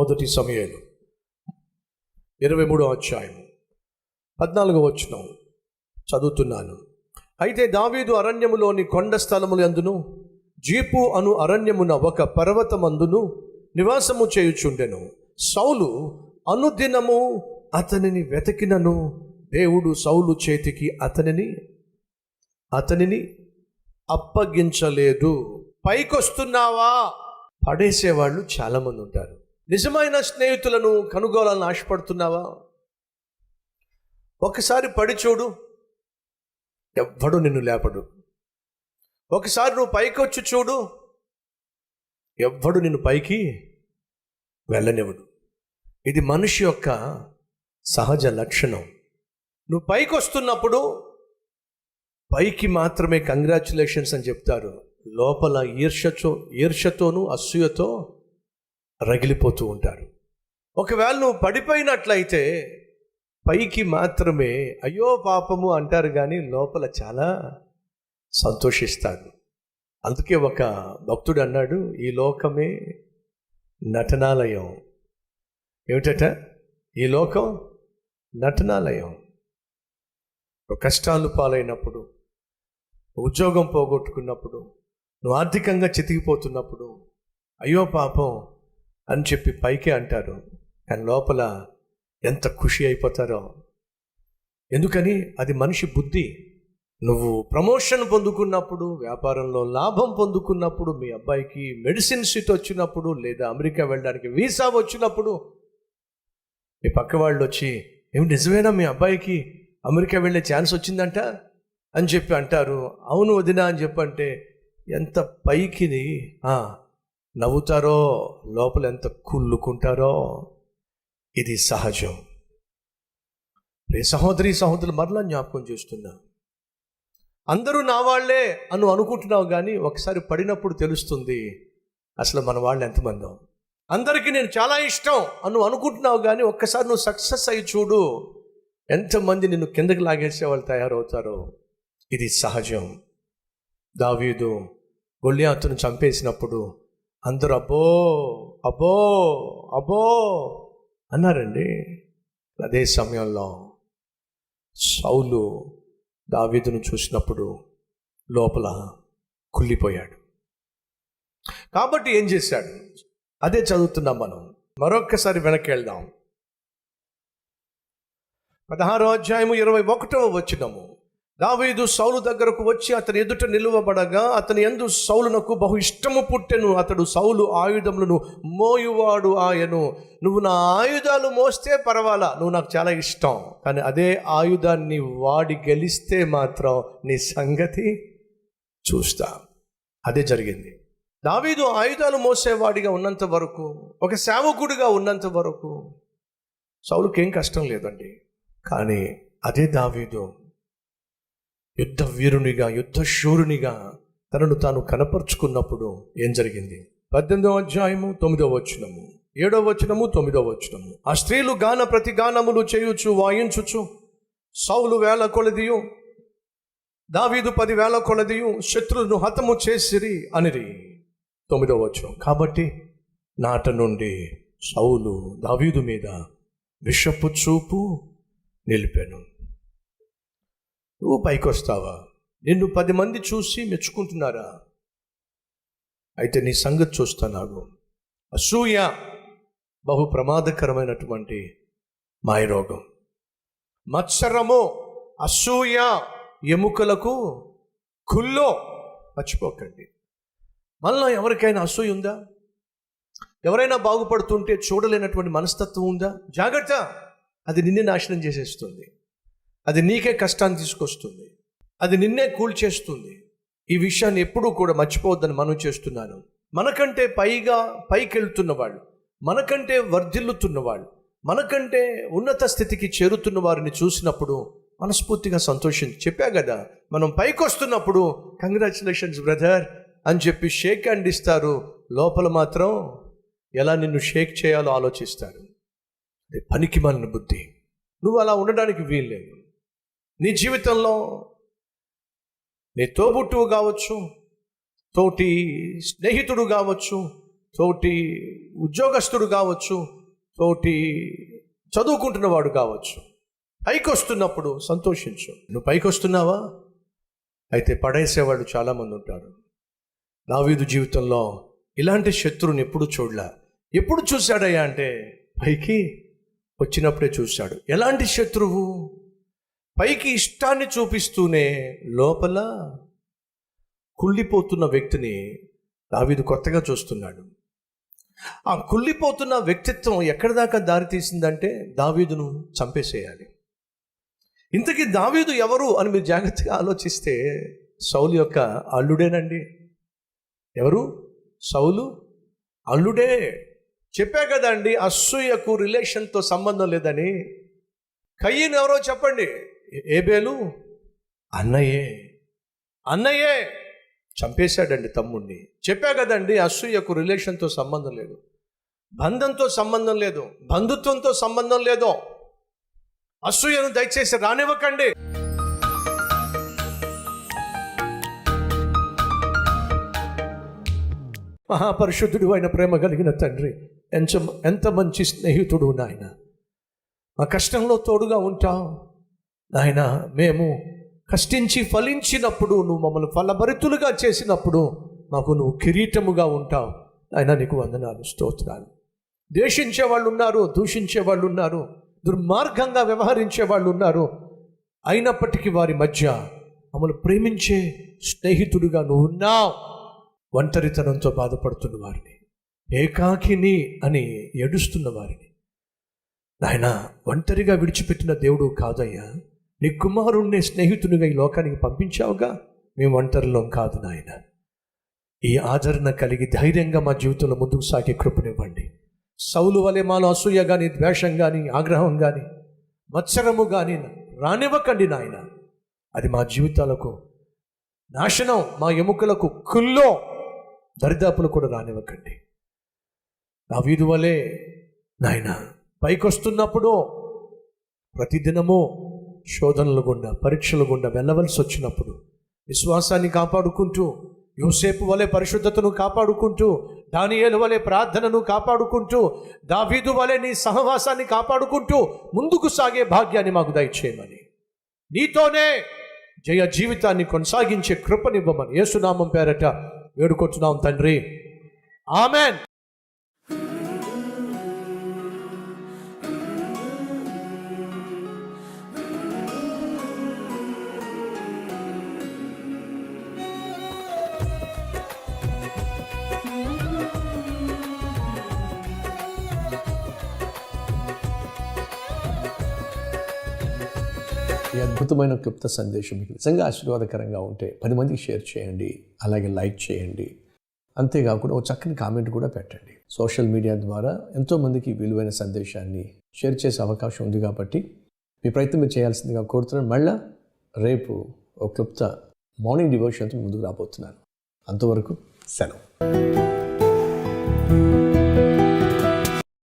మొదటి సమూయేలు 23వ అధ్యాయం 14వ వచనం చదువుతున్నాను. అయితే దావీదు అరణ్యములోని కొండ స్థలములందును జీపు అను అరణ్యమున ఒక పర్వతమందును నివాసము చేయుచుండెను. సౌలు అనుదినము అతనిని వెతికినను దేవుడు సౌలు చేతికి అతనిని అప్పగించలేదు. పైకొస్తున్నావా? పడేసేవాళ్ళు చాలామంది ఉంటారు. నిజమైన స్నేహితులను కనుగోలాలని ఆశపడుతున్నావా? ఒకసారి పడి చూడు, ఎవ్వడు నిన్ను లేపడు. ఒకసారి నువ్వు పైకొచ్చి చూడు, ఎవ్వడు నిన్ను పైకి వెళ్ళనివ్వడు. ఇది మనిషి యొక్క సహజ లక్షణం. నువ్వు పైకి వస్తున్నప్పుడు పైకి మాత్రమే కంగ్రాచులేషన్స్ అని చెప్తారు, లోపల ఈర్ష్యతోనూ అసూయతో రగిలిపోతూ ఉంటారు. ఒకవేళ నువ్వు పడిపోయినట్లయితే పైకి మాత్రమే అయ్యో పాపము అంటారు, కానీ లోపల చాలా సంతోషిస్తారు. అందుకే ఒక భక్తుడు అన్నాడు, ఈ లోకమే నటనాలయం. ఏమిటట? ఈ లోకం నటనాలయం. కష్టాలు పాలైనప్పుడు, ఉద్యోగం పోగొట్టుకున్నప్పుడు, నువ్వు ఆర్థికంగా చితికిపోతున్నప్పుడు అయ్యో పాపం అని చెప్పి పైకే అంటారు, కానీ లోపల ఎంత ఖుషి అయిపోతారో. ఎందుకని? అది మనిషి బుద్ధి. నువ్వు ప్రమోషన్ పొందుకున్నప్పుడు, వ్యాపారంలో లాభం పొందుకున్నప్పుడు, మీ అబ్బాయికి మెడిసిన్ సీట్ వచ్చినప్పుడు, లేదా అమెరికా వెళ్ళడానికి వీసా వచ్చినప్పుడు, మీ పక్క వాళ్ళు వచ్చి ఏమి నిజమేనా మీ అబ్బాయికి అమెరికా వెళ్ళే ఛాన్స్ వచ్చిందంట అని చెప్పి అంటారు. అవును వదినా అని చెప్పంటే ఎంత పైకి నవ్వుతారో, లోపల ఎంత కుళ్ళుకుంటారో. ఇది సహజం. సహోదరులు మరలా జ్ఞాపకం చేస్తున్నా, అందరూ నా వాళ్ళే అనుకుంటున్నావు, కానీ ఒకసారి పడినప్పుడు తెలుస్తుంది అసలు మన వాళ్ళు ఎంతమందో. అందరికీ నేను చాలా ఇష్టం అనుకుంటున్నావు, కానీ ఒక్కసారి నువ్వు సక్సెస్ అయ్యి చూడు, ఎంతమంది నిన్ను కిందకి లాగేసే వాళ్ళు తయారవుతారో. ఇది సహజం. దావీదు గొల్లియాతును చంపేసినప్పుడు అందరూ అబ్బో అబ్బో అబ్బో అన్నారండి. అదే సమయంలో సౌలు దావీదును చూసినప్పుడు లోపల కుళ్ళిపోయాడు. కాబట్టి ఏం చేశాడు? అదే చదువుతున్నాం మనం. మరొక్కసారి వెనక్కి వెళ్దాం. 16వ అధ్యాయము 21వ వచనము. దావీదు సౌలు దగ్గరకు వచ్చి అతని ఎదుట నిలువబడగా అతని యందు సౌలునకు బహు ఇష్టము పుట్టెను. అతడు సౌలు ఆయుధములను మోయువాడు ఆయను. నువ్వు నా ఆయుధాలు మోస్తే పర్వాలా, నువ్వు నాకు చాలా ఇష్టం, కానీ అదే ఆయుధాన్ని వాడి గెలిస్తే మాత్రం నీ సంగతి చూస్తా. అదే జరిగింది. దావీదు ఆయుధాలు మోసేవాడిగా ఉన్నంత వరకు, ఒక సేవకుడిగా ఉన్నంత వరకు సౌలుకి ఏం కష్టం లేదండి. కానీ అదే దావీదు యుద్ధ వీరునిగా, యుద్ధ శూరునిగా తనను తాను కనపరుచుకున్నప్పుడు ఏం జరిగింది? 18వ అధ్యాయము 9వ వచనము, 7వ వచనము, 9వ వచనము. ఆ స్త్రీలు గాన ప్రతి గానములు చేయుచు వాయించుచు సౌలు 1000 కొలదియు దావీదు 10,000 కొలదియు శత్రువును హతము చేసిరి అనిరి. 9వ వచనం. కాబట్టి నాట నుండి సౌలు దావీదు మీద విషపు చూపు నిలిపాను. నువ్వు పైకి వస్తావా? నిన్ను 10 మంది చూసి మెచ్చుకుంటున్నారా? అయితే నీ సంగతి చూస్తాను. అసూయ బహు ప్రమాదకరమైనటువంటి మాయరోగం. మత్సరము, అసూయ ఎముకలకు కుల్లో. మర్చిపోకండి. మనలో ఎవరికైనా అసూయ ఉందా? ఎవరైనా బాగుపడుతుంటే చూడలేనటువంటి మనస్తత్వం ఉందా? జాగ్రత్త, అది నిన్నే నాశనం చేసేస్తుంది. అది నీకే కష్టాన్ని తీసుకొస్తుంది. అది నిన్నే కూల్చేస్తుంది. ఈ విషయాన్ని ఎప్పుడూ కూడా మర్చిపోవద్దని మనం చేస్తున్నాను. మనకంటే పైకి వెళ్తున్న వాళ్ళు, మనకంటే వర్ధిల్లుతున్న వాళ్ళు, మనకంటే ఉన్నత స్థితికి చేరుతున్న వారిని చూసినప్పుడు మనస్ఫూర్తిగా చెప్పా కదా, మనం పైకి వస్తున్నప్పుడు కంగ్రాచులేషన్స్ బ్రదర్ అని చెప్పి షేక్ హ్యాండ్ ఇస్తారు. లోపల మాత్రం ఎలా నిన్ను షేక్ చేయాలో ఆలోచిస్తారు. పనికి మాలిన బుద్ధి. నువ్వు అలా ఉండడానికి వీల్లేదు. నీ జీవితంలో నీ తోబుట్టువు కావచ్చు, తోటి స్నేహితుడు కావచ్చు, తోటి ఉద్యోగస్తుడు కావచ్చు, తోటి చదువుకుంటున్నవాడు కావచ్చు. పైకి వస్తున్నప్పుడు సంతోషించు. నువ్వు పైకి వస్తున్నావా? అయితే పడేసేవాళ్ళు చాలామంది ఉంటారు. దావీదు జీవితంలో ఇలాంటి శత్రువుని ఎప్పుడు చూడలే. ఎప్పుడు చూశాడయ్యా అంటే పైకి వచ్చినప్పుడే చూశాడు. ఎలాంటి శత్రువు? పైకి ఇష్టాన్ని చూపిస్తూనే లోపల కుళ్ళిపోతున్న వ్యక్తిని దావీదు కొత్తగా చూస్తున్నాడు. ఆ కుళ్ళిపోతున్న వ్యక్తిత్వం ఎక్కడి దాకా దారి తీసిందంటే దావీదును చంపేసేయాలి. ఇంతకీ దావీదు ఎవరు అని మీరు జాగ్రత్తగా ఆలోచిస్తే సౌలు యొక్క అల్లుడేనండి. ఎవరు? సౌలు అల్లుడే. చెప్పా కదండి, అసూయకు రిలేషన్తో సంబంధం లేదని. కయ్యను ఎవరో చెప్పండి? ఏబేలు అన్నయ్యే చంపేశాడండి తమ్ముడిని. చెప్పా కదండి, అసూయకు రిలేషన్తో సంబంధం లేదు, బంధంతో సంబంధం లేదు, బంధుత్వంతో సంబంధం లేదు. అసూయను దయచేసి రానివ్వకండి. మహాపరిశుద్ధుడు అయిన ప్రేమ కలిగిన తండ్రి, ఎంత మంచి స్నేహితుడు నాయన. మా కష్టంలో తోడుగా ఉంటావు నాయన. మేము కష్టించి ఫలించినప్పుడు, నువ్వు మమ్మల్ని ఫలభరితులుగా చేసినప్పుడు మాకు నువ్వు కిరీటముగా ఉంటావు నాయన. నీకు వందనాలు, స్తోత్రాలు. ద్వేషించే వాళ్ళు ఉన్నారు, దూషించే వాళ్ళు ఉన్నారు, దుర్మార్గంగా వ్యవహరించే వాళ్ళు ఉన్నారు. అయినప్పటికీ వారి మధ్య మమ్మల్ని ప్రేమించే స్నేహితుడిగా నువ్వు ఉన్నావు. ఒంటరితనంతో బాధపడుతున్న వారిని, ఏకాకిని అని ఏడుస్తున్న వారిని నాయన ఒంటరిగా విడిచిపెట్టిన దేవుడు కాదయ్యా. నీ కుమారుణ్ణి స్నేహితునిగా ఈ లోకానికి పంపించావుగా. మేము ఒంటరిలో కాదు నాయన. ఈ ఆదరణ కలిగి ధైర్యంగా మా జీవితంలో ముందుకు సాగే కృపనివ్వండి. సౌలు వలె మాలో అసూయ కానీ, ద్వేషం కానీ, ఆగ్రహం కానీ, మత్సరము కానీ రానివ్వకండి నాయన. అది మా జీవితాలకు నాశనం, మా ఎముకలకు కుల్లో దరిదాపులు కూడా రానివ్వకండి. దావీదు వలె నాయన పైకొస్తున్నప్పుడు ప్రతిదినము శోధనలు గుండా, పరీక్షల గుండా వెళ్ళవలసి వచ్చినప్పుడు విశ్వాసాన్ని కాపాడుకుంటూ, యోసేపు వలె పరిశుద్ధతను కాపాడుకుంటూ, దానియేలు వలె ప్రార్థనను కాపాడుకుంటూ, దావీదు వలె నీ సహవాసాన్ని కాపాడుకుంటూ ముందుకు సాగే భాగ్యాన్ని మాకు దయచేయమని, నీతోనే జయ జీవితాన్ని కొనసాగించే కృపనివ్వమని యేసునామం పేరట వేడుకొచ్చున్నాం తండ్రి. ఆమెన్. ఈ అద్భుతమైన క్లుప్త సందేశం మీకు నిజంగా ఆశీర్వాదకరంగా ఉంటే 10 మందికి షేర్ చేయండి, అలాగే లైక్ చేయండి. అంతేకాకుండా ఒక చక్కని కామెంట్ కూడా పెట్టండి. సోషల్ మీడియా ద్వారా ఎంతోమందికి విలువైన సందేశాన్ని షేర్ చేసే అవకాశం ఉంది కాబట్టి మీ ప్రయత్నం మీరు చేయాల్సిందిగా కోరుతున్నాను. మళ్ళీ రేపు ఒక క్లుప్త మార్నింగ్ డివోషన్తో ముందుకు రాబోతున్నాను. అంతవరకు సెలవు.